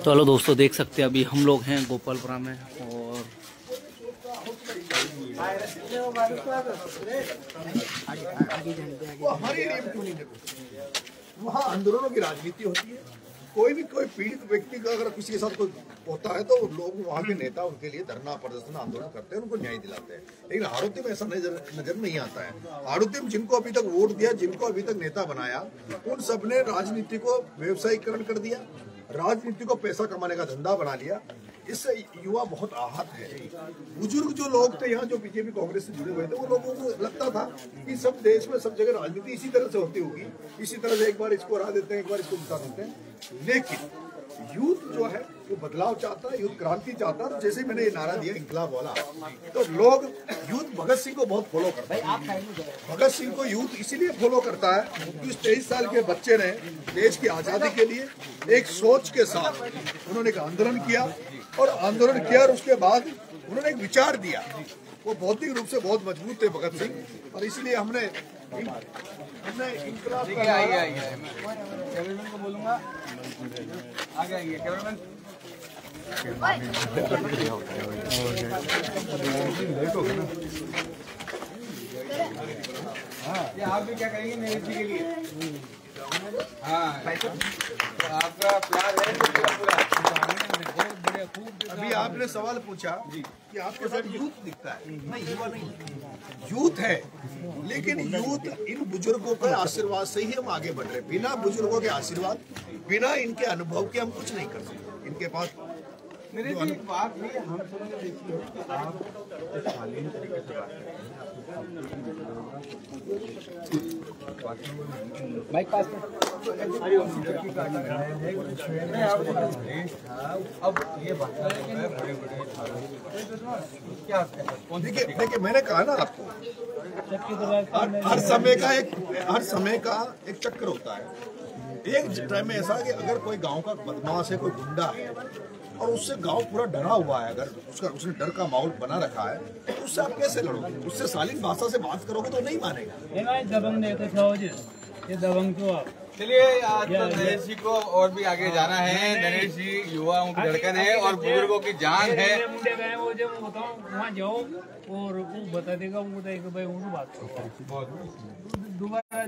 तो हेलो दोस्तों, देख सकते हैं अभी हम लोग हैं गोपालपुरा में और वहाँ आंदोलनों की राजनीति होती है। कोई पीड़ित व्यक्ति का अगर किसी के साथ कोई होता है तो लोग वहाँ के नेता उनके लिए धरना प्रदर्शन आंदोलन करते हैं, उनको न्याय दिलाते हैं। लेकिन हाड़ौती में ऐसा नजर नहीं आता है। हाड़ौती में जिनको अभी तक वोट दिया, जिनको अभी तक नेता बनाया, उन सब ने राजनीति को व्यवसायीकरण कर दिया, राजनीति को पैसा कमाने का धंधा बना लिया। इससे युवा बहुत आहत है। बुजुर्ग जो लोग थे यहाँ, जो बीजेपी कांग्रेस से जुड़े हुए थे, वो लोगों को लगता था कि सब देश में सब जगह राजनीति इसी तरह से होती होगी, इसी तरह से एक बार इसको हरा देते हैं, एक बार इसको जिता देते हैं। लेकिन यूथ जो है वो बदलाव चाहता है, यूथ क्रांति चाहता है। जैसे मैंने ये नारा दिया इंकलाब वाला, तो लोग यूथ भगत सिंह को बहुत फॉलो करता है। भगत सिंह को यूथ इसीलिए फॉलो करता है कि उस 23 साल के बच्चे ने देश की आजादी के लिए एक सोच के साथ उन्होंने एक आंदोलन किया और उसके बाद उन्होंने एक विचार दिया। वो बौद्धिक रूप से बहुत मजबूत थे भगत सिंह, और इसलिए हमने इंकलाब को बोलूंगा आगे आइए कैमरामैन। ये आप भी क्या करेंगे मेरे जी के लिए? हाँ, आपका प्यार है पूरा। अभी आपने सवाल पूछा कि आपके साथ यूथ दिखता है। नहीं, युवा नहीं, यूथ है। लेकिन यूथ इन बुजुर्गों के आशीर्वाद से ही हम आगे बढ़ रहे हैं। बिना बुजुर्गों के आशीर्वाद, बिना इनके अनुभव के हम कुछ नहीं कर सकते। इनके पास मेरे जी एक बात भी हम सब ने देखी है कि आप शालीन तरीके से बात माइक पास में अब ये बात बड़े क्या देखिए मैंने कहा ना आपको, हर समय का एक चक्र होता है। एक टाइम में ऐसा कि अगर कोई गांव का बदमाश है, कोई गुंडा है और उससे गांव पूरा डरा हुआ है, अगर उसने डर का माहौल बना रखा है, तो उससे आप कैसे लड़ोगे? उससे शालीन भाषा से बात करोगे तो नहीं मानेगा। ये दबंग तो आप चलिए, आज तो नरेश जी को और भी आगे जाना है। नरेश जी युवाओं की धड़कन है और बुजुर्गों की जान है। मुंडे गए वो जब बताओ वहाँ जाओ और वो बता देगा, वो बताएगा भाई उनको बात दोबारा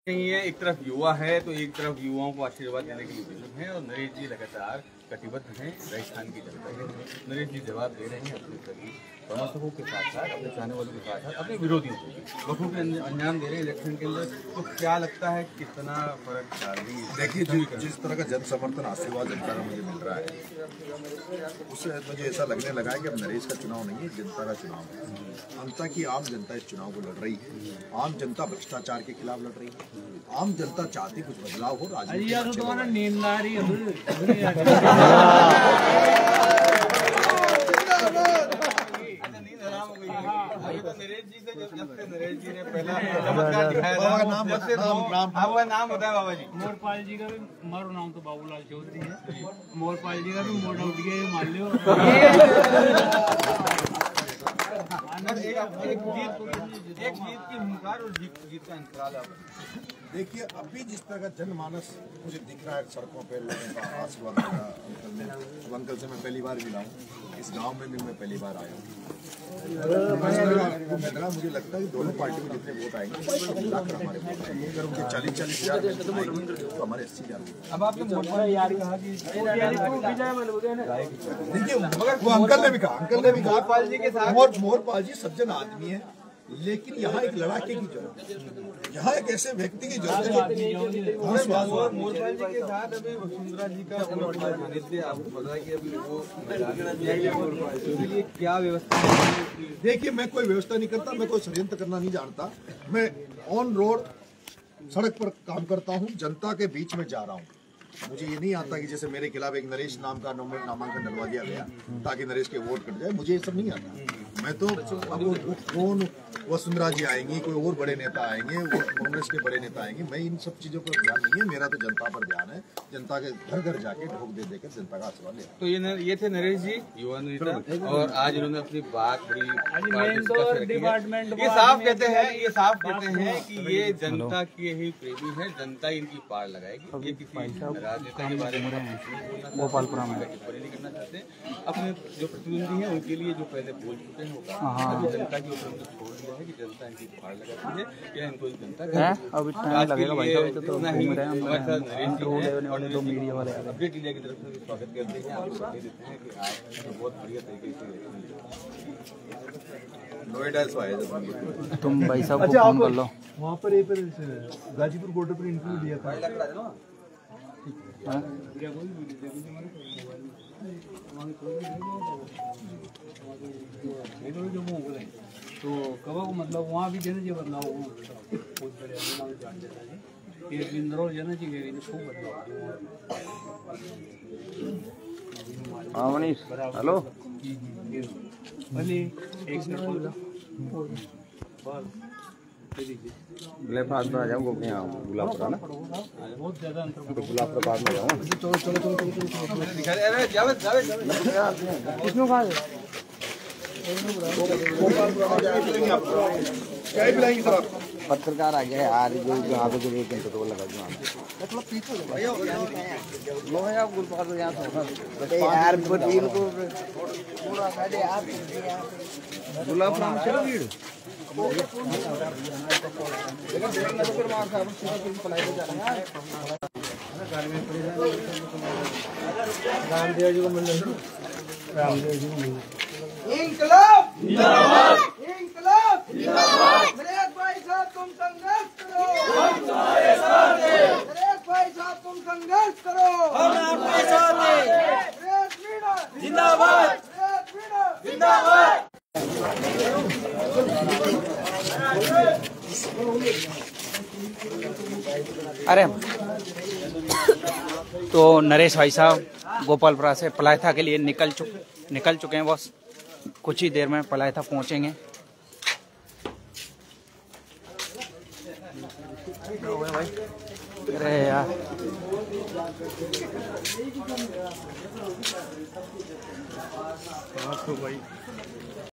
नहीं है। एक तरफ युवा है तो एक तरफ युवाओं को आशीर्वाद देने के लिए बुजुर्ग हैं और नरेश जी लगातार कटिबद्ध हैं राजस्थान की जनता के। नरेश जी जवाब दे रहे हैं अपने सभी समर्थकों के साथ साथ, अपने चाहने वालों के साथ साथ अपने विरोधियों को भी बखूबी अंजाम दे रहे हैं इलेक्शन के अंदर। तो क्या लगता है कितना फर्क डाल रही है? देखिए, जिस तरह का जन समर्थन आशीर्वाद जनता का मुझे मिल रहा है, उससे मुझे ऐसा लगने लगा है कि अब नरेश का चुनाव नहीं है, जनता का चुनाव है। जनता की आम जनता इस चुनाव को लड़ रही है। आम जनता भ्रष्टाचार के खिलाफ लड़ रही है। आम जनता चाहती कुछ बदलाव हो। राजनीति नींद आ रही नरेश जी से जब से नरेश जी ने पहला चमत्कार दिखाया था, आपका नाम बताया बाबा जी? मोरपाल जी का भी, हमारा नाम तो बाबूलाल चौधरी है। मोरपाल जी का भी मोड़ उठ गया, मान लो। एक जीत की हुंकार और जीत का अंतराल। देखिए, अभी जिस तरह का जनमानस मुझे दिख रहा है सड़कों पे, लोगों का आशीर्वाद मिला अंकल ने। अब अंकल से मैं पहली बार मिला हूँ, इस गांव में भी मैं पहली बार आया हूँ। मुझे लगता है कि दोनों पार्टी में जितने वोट आएंगे मिलाकर हमारे वोट आएंगे। अगर उनके 40-40 हज़ार तो हमारे 80 हज़ार। अब आपने देखिए, वो अंकल ने भी कहा मोरपाल जी के साथ, मोरपाल जी सज्जन आदमी है, लेकिन यहाँ एक लड़ाके की जरूरत है। यहाँ एक ऐसे व्यक्ति की जरूरत है। मोरपाल जी के साथ अभी वसुंधरा जी का सानिध्य आपको पता है कि अभी वो क्या व्यवस्था? देखिए, मैं कोई व्यवस्था नहीं करता, मैं कोई षड्यंत्र करना नहीं जानता। मैं ऑन रोड सड़क पर काम करता हूँ, जनता के बीच में जा रहा हूँ। मुझे ये नहीं आता कि जैसे मेरे खिलाफ एक नरेश नाम का नामांकन डलवा दिया गया ताकि नरेश के वोट कट जाए। मुझे ये सब नहीं आता। मैं तो अब वसुंधरा जी आएंगी, कोई और बड़े नेता आएंगे, वो कांग्रेस के बड़े नेता आएंगे। मैं इन सब चीजों पर ध्यान नहीं है, मेरा तो जनता पर ध्यान है। जनता के घर घर जाके ढोक दे देकर जनता का आशीर्वाद ले। तो ये थे नरेश जी, युवा नेता, और आज इन्होंने अपनी बात बड़ी ये साफ कहते हैं कि ये जनता के ही प्रेमी है, जनता इनकी पार लगाएगी। ये किसी राजनेता के बारे में गोपालपुरा में नहीं करना चाहते। अपने जो प्रतिद्वंदी है उनके लिए जो पहले बोल चुके हैं होगा, जनता की ओर छोड़ दिया है कि जनता इनकी पार लगाती है या इनको जनता अब इतना लगेगा भाई साहब, तो घूम रहे हैं हम मीडिया वाले अपडेट इंडिया की तरफ से स्वागत करते हैं। आपको बता देते हैं कि आज बहुत बढ़िया तरीके से नोएडा से आए तुम भाई साहब को फोन कर लो। वहाँ पर एक गाजीपुर बॉर्डर पर इंटरव्यू दिया था। तो कब मतलब वहाँ भी जन जी बदलाव एक इंद्रो जन जी खूब बदलाव। हाँ मनीष, हेलो भले एक मिनट लेफ्ट हाथ में आ जाऊँ यहाँ गुलाबपुरा ना, बहुत ज्यादा अंतर तो गुलाबपुरा बाद में जाऊँ। किसने कहा क्या पिलाएंगे सर? पत्रकार आ गया यार, जो यहाँ पे जो एक घंटे तो लगा दूँ लो है आप गुलपार यहाँ से यार गुलाबपुरा में चलो भीड़ रामदेव जी को मिल रामदेव जी को मिल इंकलाब जिंदाबाद, इंकलाब जिंदाबाद। नरेश भाई साहब तुम संघर्ष करो, हम तुम्हारे साथ हैं। नरेश भाई साहब तुम संघर्ष करो, हम आपके साथ हैं। नरेश मीणा जिंदाबाद, नरेश मीणा जिंदाबाद। अरे तो नरेश भाई साहब गोपालपुरा से पलायथा के लिए निकल चुके हैं बस। कुछ ही देर में पलायथा पहुंचेंगे। अरे यार भाई